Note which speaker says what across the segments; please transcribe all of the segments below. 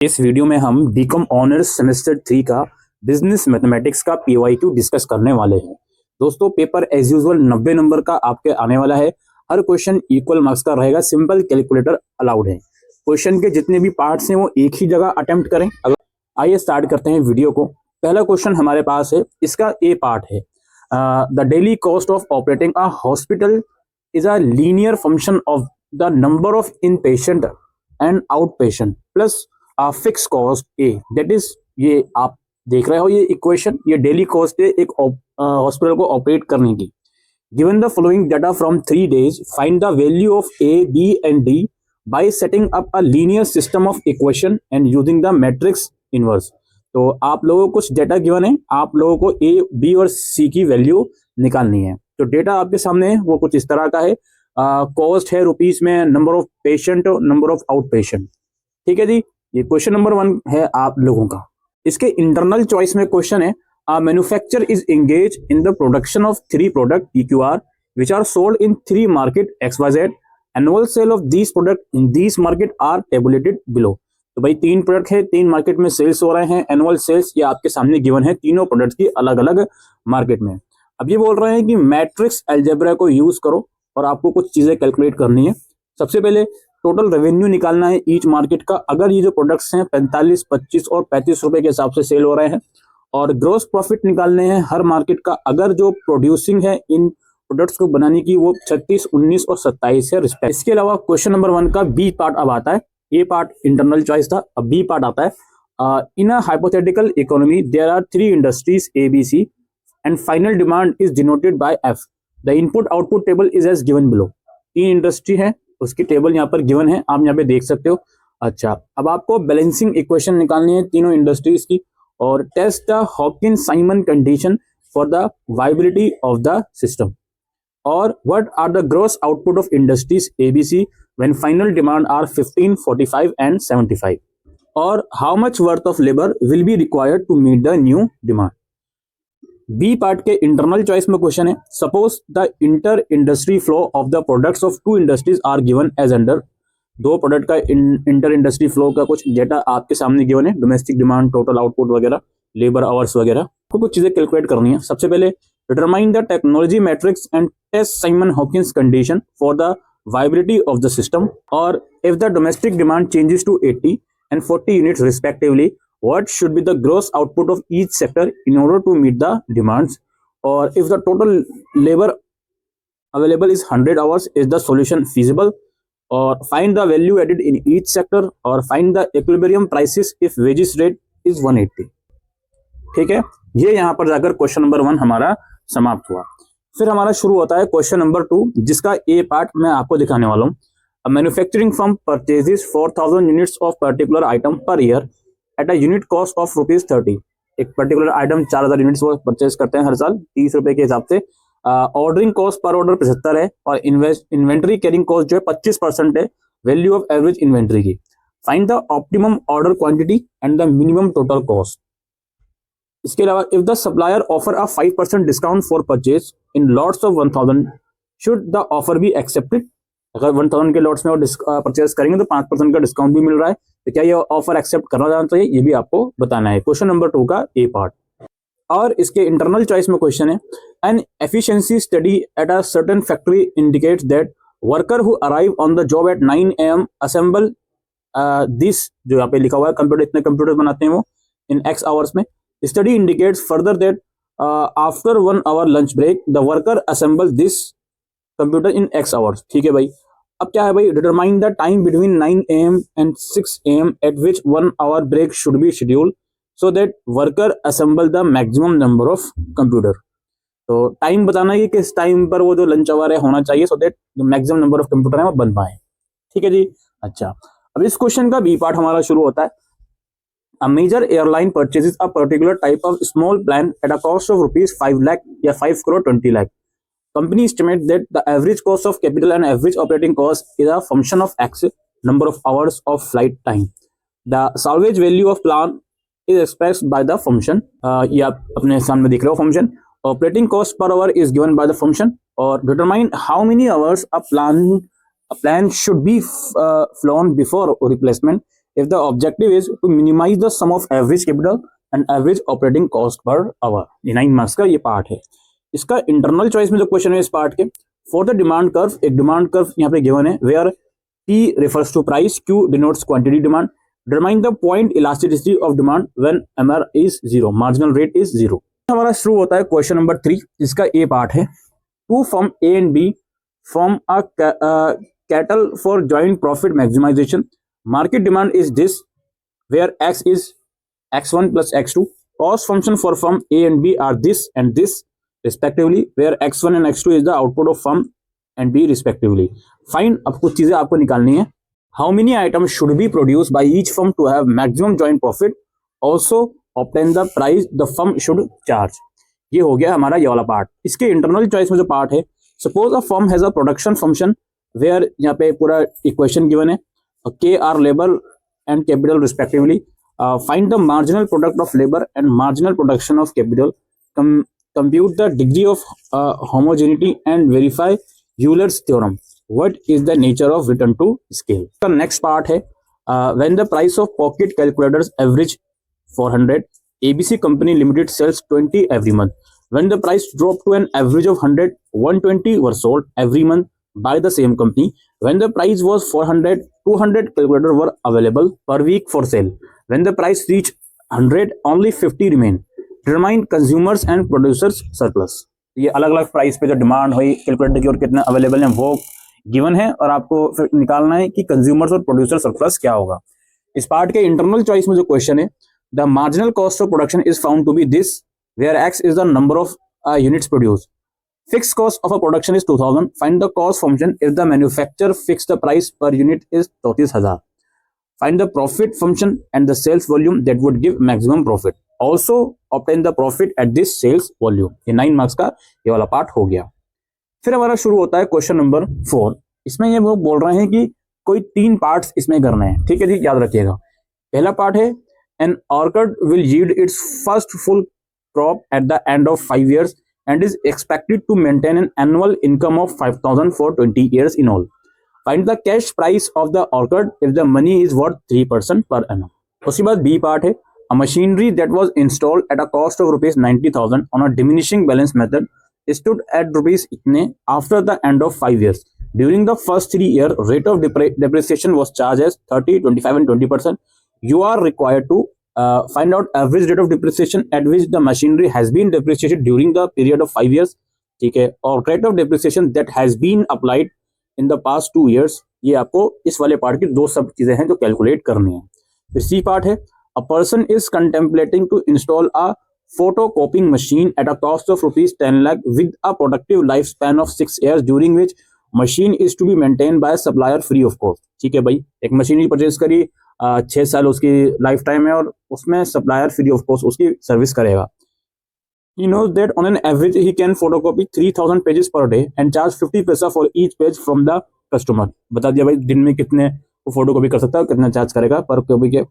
Speaker 1: इस वीडियो में हम बीकॉम ऑनर्स सेमेस्टर 3 का बिजनेस मैथमेटिक्स का PYQ डिस्कस करने वाले हैं। दोस्तों पेपर एज यूजुअल 90 नंबर का आपके आने वाला है। हर क्वेश्चन इक्वल मार्क्स का रहेगा। सिंपल कैलकुलेटर अलाउड है। क्वेश्चन के जितने भी पार्ट्स हैं वो एक ही जगह अटेम्प्ट करें। आइए स्टार्ट करते हैं वीडियो को। पहला क्वेश्चन हमारे पास है, इसका ए पार्ट है, the daily cost of operating a hospital is a linear function of the number of in patient and out patient plus fix cost A. That is, ये आप देख रहे हो ये इक्वेशन, ये डेली कॉस्ट है एक हॉस्पिटल को ऑपरेट करने की। Given the following data from 3 days, find the value of a, b and d by setting up a linear system of equation and using the matrix inverse. तो आप लोगों को कुछ डेटा गिवन है, आप लोगों को ए, बी और सी की वैल्यू निकालनी है। तो डेटा आपके सामने है वो कुछ इस तरह का है। कॉस्ट है रुपीज में, number of patient, number of out patient. ठीक है जी, ये क्वेश्चन नंबर 1 है आप लोगों का। इसके इंटरनल चॉइस में क्वेश्चन है, manufacture is engage in the production of 3 product PQR which are sold in 3 market XYZ. Annual sale of these product in these market are tabulated below. तो भाई 3 product है, 3 मार्केट में sales हो रहे हैं। Annual sales ये आपके सामने गिवन है तीनों प्रोडक्ट्स की अलग अलग मार्केट में। अब ये बोल रहे हैं कि मैट्रिक्स अलजेब्रा को यूज करो और आपको कुछ चीजें कैलकुलेट करनी है। सबसे पहले टोटल रेवेन्यू निकालना है ईच मार्केट का। अगर ये जो प्रोडक्ट्स हैं 45, 25 और 35 रुपए के हिसाब से सेल हो रहे हैं, और ग्रोस प्रॉफिट निकालने हैं हर मार्केट का। अगर जो प्रोड्यूसिंग है इन प्रोडक्ट्स को बनाने की वो 36, 19 और 27 है रिस्पेक्ट। इसके अलावा क्वेश्चन नंबर 1 का बी पार्ट अब आता है। ए पार्ट इंटरनल चॉइस था, अब बी पार्ट आता है। In a hypothetical economy there are 3 industries ABC and final demand is denoted by F। The input output table is as given below. 3 industry है, उसकी table यहाँ पर गिवन है, आप यहाँ पे देख सकते हो। अच्छा, अब आपको बैलेंसिंग इक्वेशन निकालनी है तीनों इंडस्ट्रीज की, और test the Hawkins Simon condition for the viability of the system, और what are the gross output of industries ABC when final demand are 15, 45 and 75, और how much worth of labour will be required to meet the new demand. B part के internal choice में question है, suppose the inter industry flow of the products of 2 industries are given as under. 2 product का inter industry flow का कुछ data आपके सामने given है, domestic demand, total output वगैरह, लेबर आवर्स वगैरह। तो कुछ चीजें कैलकुलेट करनी है। सबसे पहले determine the technology matrix and test Simon Hawkins condition for the viability of the system, और if the domestic demand changes to 80 and 40 units respectively, what should be the gross output of each sector in order to meet the demands, or if the total labor available is 100 hours, is the solution feasible, or find the value added in each sector, or find the equilibrium prices if wages rate is 180। ठीक है, ये यहाँ पर जाकर question number 1 हमारा समाप्त हुआ। फिर हमारा शुरू होता है क्वेश्चन नंबर 2, जिसका ए पार्ट मैं आपको दिखाने वाला हूँ। A manufacturing firm purchases 4,000 units of particular item per year at a unit cost of ₹30। एक पर्टिकुलर आइटम 4,000 यूनिट्स वो परचेज करते हैं हर साल 30 रुपए के हिसाब से। ऑर्डरिंग कॉस्ट पर ऑर्डर 75 है, और इन्वेंट्री कैरिंग कॉस्ट जो है 25% है वैल्यू ऑफ एवरेज इन्वेंट्री की। Find the optimum order quantity and the minimum total cost. इसके अलावा if the supplier offer a 5% discount for purchase in lots of 1,000, should the offer be accepted. अगर 1000 के lots में वो purchase करेंगे तो 5% का डिस्काउंट भी मिल रहा है, तो क्या ये ऑफर एक्सेप्ट करना जाना चाहिए, ये भी आपको बताना है। क्वेश्चन नंबर 2 का ए पार्ट। और इसके इंटरनल चॉइस में क्वेश्चन है, an efficiency study at a certain factory indicates that worker who arrive on the job at 9 AM assemble this, जो यहाँ पे लिखा हुआ है कंप्यूटर, इतने कंप्यूटर बनाते हैं वो इन X आवर्स में। Study indicates further that after 1 hour lunch break the worker assemble this computer in X hours. ठीक है भाई, अब क्या है भाई, determine the time between 9 AM and 6 AM at which 1 hour break should be schedule so that worker assemble the maximum number of computer. तो time बताना है कि किस टाइम पर वो जो लंच आवर है होना चाहिए, so that maximum number of computer है वो बन पाए। ठीक है जी। अच्छा, अब इस क्वेश्चन का बी पार्ट हमारा शुरू होता है। A major airline purchases a particular type of small plane at a cost of ₹5 lakh या 5 crore 20 lakh। Company estimate that the average cost of capital and average operating cost is a function of X number of hours of flight time. The salvage value of plan is expressed by the function, ये आप अपने सामने देख रहे हो function। Operating cost per hour is given by the function, और determine how many hours a plan should be flown before replacement if the objective is to minimize the sum of average capital and average operating cost per hour। ये 9 marks का ये part है। इसका internal choice में जो question है इस part के, फॉर द डिमांड कर्व, एक डिमांड कर्व यहाँ पे गिवन है where P refers to price, Q denotes quantity demand, determine the point elasticity of demand when MR is 0, marginal rate is 0। हमारा शुरू होता है क्वेश्चन नंबर 3, जिसका ए पार्ट है, two firm A and B form a cartel for joint profit maximization, market demand is this where x is x1 plus x2, cost function for firm A and B are this and this respectively, where x1 and x2 is the output of firm and B respectively। Fine, अब कुछ चीजें आपको निकालनी है। How many items should be produce by each firm to have maximum joint profit, also obtain the price the firm should charge. ये हो गया हमारा ये वाला पार्ट। इसके इंटरनल चॉइस में जो पार्ट है, suppose a firm has a production function where, यहाँ पे पूरा इक्वेशन गिवन है, K are labour and capital respectively, find the marginal product of labour and marginal production of capital, compute the degree of homogeneity and verify Euler's theorem, what is the nature of return to scale। The next part है, when the price of pocket calculators average 400, ABC Company Limited sells 20 every month, when the price dropped to an average of 100, 120 were sold every month by the same company, when the price was 400, 200 calculators were available per week for sale, when the price reached 100 only 50 remain, determine consumers and producers surplus। ये अलग अलग price पे जो demand हुई calculator की और कितने available हैं वो गिवन है, और आपको फिर निकालना है कि कंज्यूमर्स और प्रोड्यूसर सरप्लस क्या होगा। इस पार्ट के इंटरनल चॉइस में जो क्वेश्चन है, the marginal cost of production is found to be this where x is the number of units produce, fix cost of a production is 2000, find the cost function if the manufacture fix the price per unit is 34000, find the profit function and the sales volume that would give maximum profit, also obtain the profit at this sales volume. ये 9 marks का ये वाला part हो गया। फिर हमारा शुरू होता है क्वेश्चन नंबर 4। इसमें ये वो बोल रहे हैं कि कोई 3 पार्ट्स इसमें करने हैं, ठीक है जी, याद रखिएगा। पहला पार्ट है, an orchid will yield its first full crop at the end of 5 years and is expected to maintain an annual income of 5000 for 20 years in all, find the cash price of the orchid if the money is worth 3% per annum। उसके बाद B part है, a machinery that was installed at a cost of rupees 90,000 on a diminishing balance method stood at rupees itne after the end of 5 years, during the first 3 year rate of depreciation was charged as 30, 25 and 20%, you are required to find out average rate of depreciation at which the machinery has been depreciated during the period of 5 years, ठीक है, और rate of depreciation that has been applied in the past 2 years। ये आपको इस वाले part की दो सब चीजें हैं जो कैलकुलेट करनी है। फिर सी पार्ट है, a person is contemplating to install a photocopying machine at a cost of rupees 10 lakh with a productive lifespan of 6 years during which machine is to be maintained by a supplier free of cost। ठीक है भाई, एक machinery purchase करी, 6 साल उसकी life time है और उसमें सप्लायर फ्री ऑफ कॉस्ट उसकी सर्विस करेगा। He knows that on an average he can photocopy 3000 pages per day and charge 50 पैसा for each page from the customer। बता दिया भाई दिन में कितने वो फोटोकॉपी कर सकता है, कितना चार्ज करेगा पर कॉपी के।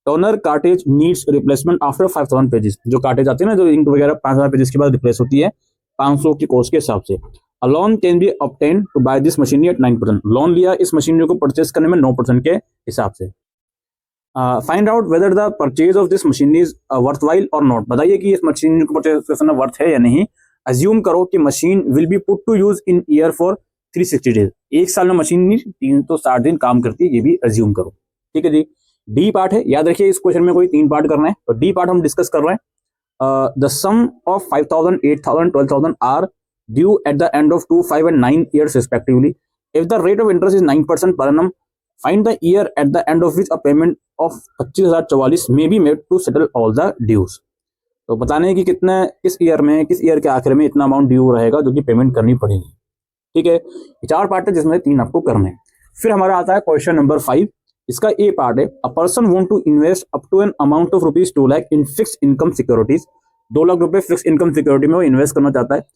Speaker 1: Toner cartridge needs replacement after 5000 pages, जो कार्टेज आती है ना, जो इंक वगैरह 5000 पेजेस के बाद रिप्लेस होती है 500 की कॉस्ट के हिसाब से। A loan can be obtain to buy this machinery at 9%, loan लिया इस मशीनरी को परचेस करने में 9% के हिसाब से। Find out whether the purchase of this machinery is worthwhile और नॉट, बताइए कि इस मशीनरी को परचेस करना वर्थ है या नहीं। अज्यूम करो कि machine will be put to use in year for 360 days, एक साल में मशीनरी 360 दिन काम करती है, ये भी अज्यूम करो, ठीक है जी। डी पार्ट है, याद रखिए इस क्वेश्चन में कोई 3 पार्ट करना है, तो डी पार्ट हम डिस्कस कर रहे हैं। The sum of 5000, 8000, 12000 are due at the end of 2, 5 and 9 years respectively, if the rate of interest is 9% per annum, find the year at the end of which a payment of 25,044 may be made to settle all the dues। तो बताने हैं कि कितने किस year में, किस year के आखिर में इतना अमाउंट ड्यू रहेगा जो कि पेमेंट करनी पड़ेगी, ठीक है। 4 पार्ट है जिसमें 3 आपको करने हैं। फिर हमारा आता है क्वेश्चन नंबर 5। इसका ए पार्ट है, a person want to invest up to an amount of rupees 2 lakh in fix income securities, 2 lakh रुपए फिक्स इनकम सिक्योरिटी में वो इन्वेस्ट करना चाहता है।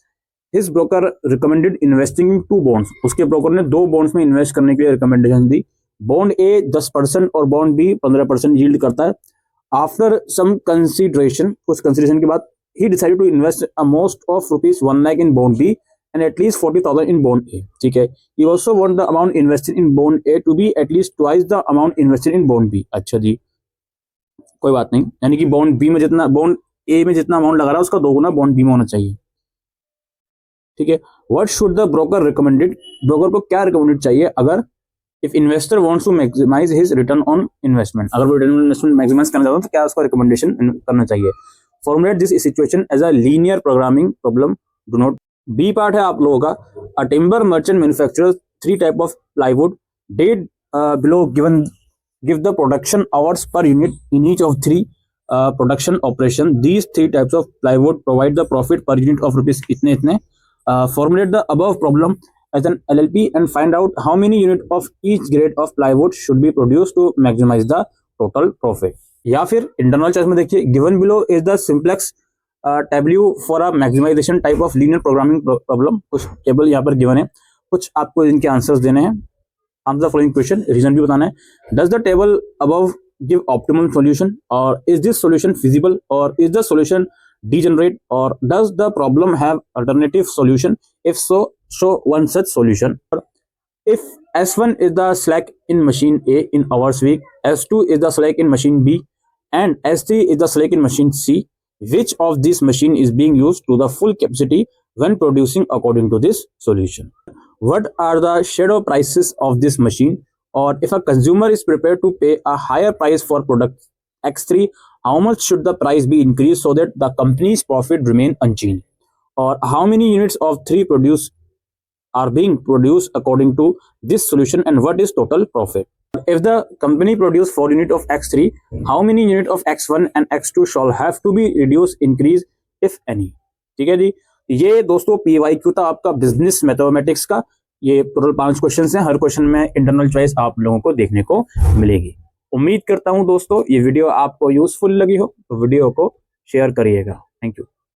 Speaker 1: His broker recommended investing in 2 bonds, उसके ब्रोकर ने 2 बॉन्ड्स में इन्वेस्ट करने के लिए रिकमेंडेशन दी। बॉन्ड ए 10% और बॉन्ड बी 15% यील्ड करता है। आफ्टर सम कंसिडरेशन, कुछ कंसिडरेशन के बाद ही decided to invest a most of rupees 1 lakh in bond B and at least 40,000 in bond A. ठीक है, you also want the amount invested in bond A to be at least twice the amount invested in bond B. अच्छा जी, कोई बात नहीं, यानी कि bond B में जितना, बॉन्ड ए में जितना अमाउंट लगा रहा है उसका दोगुना बॉन्ड बी में होना चाहिए। ठीक है, what should the broker recommended, broker को क्या रिकमेंडेड चाहिए अगर if investor wants to maximize his return on investment, अगर वो रिटर्न ऑन इन्वेस्टमेंट मैक्सिमाइज करना चाहता है तो क्या उसका रिकमेंडेशन करना चाहिए। Formulate this situation as a linear programming problem, do not. B part है आप लोगों का, a timber merchant manufacturer 3 type of plywood, that below given give the production hours per unit in each of 3 production operation. These 3 types of plywood provide the profit per unit of rupees itne itne. Formulate the above problem as an LLP and find out how many unit of each grade of plywood should be produced to maximize the total profit. या फिर internal choice में देखिए, given below is the simplex tableau for a maximization type of linear programming problem. कुछ table यहाँ पर given है, कुछ आपको इनके आंसर्स देने हैं। Answer the following question, reason भी बताना है। Does the table above give optimum solution, or is this solution feasible, or is the solution degenerate, or does the problem have alternative solution? If so, show one such solution. If S1 is the slack in machine A in hours week, S2 is the slack in machine B, and S3 is the slack in machine C, which of these machine is being used to the full capacity when producing according to this solution? What are the shadow prices of this machine? Or if a consumer is prepared to pay a higher price for product X3, how much should the price be increased so that the company's profit remain unchanged? Or how many units of 3 are being produced according to this solution, and what is total profit? If the company produce 4 unit of X3, how many unit of X1 and X2 shall have to be reduced, increase, if any? ठीक है जी, ये दोस्तों PYQ था आपका business mathematics का। ये total 5 question हैं, हर question में इंटरनल चॉइस आप लोगों को देखने को मिलेगी। उम्मीद करता हूं दोस्तों ये वीडियो आपको यूजफुल लगी हो, तो वीडियो को शेयर करिएगा।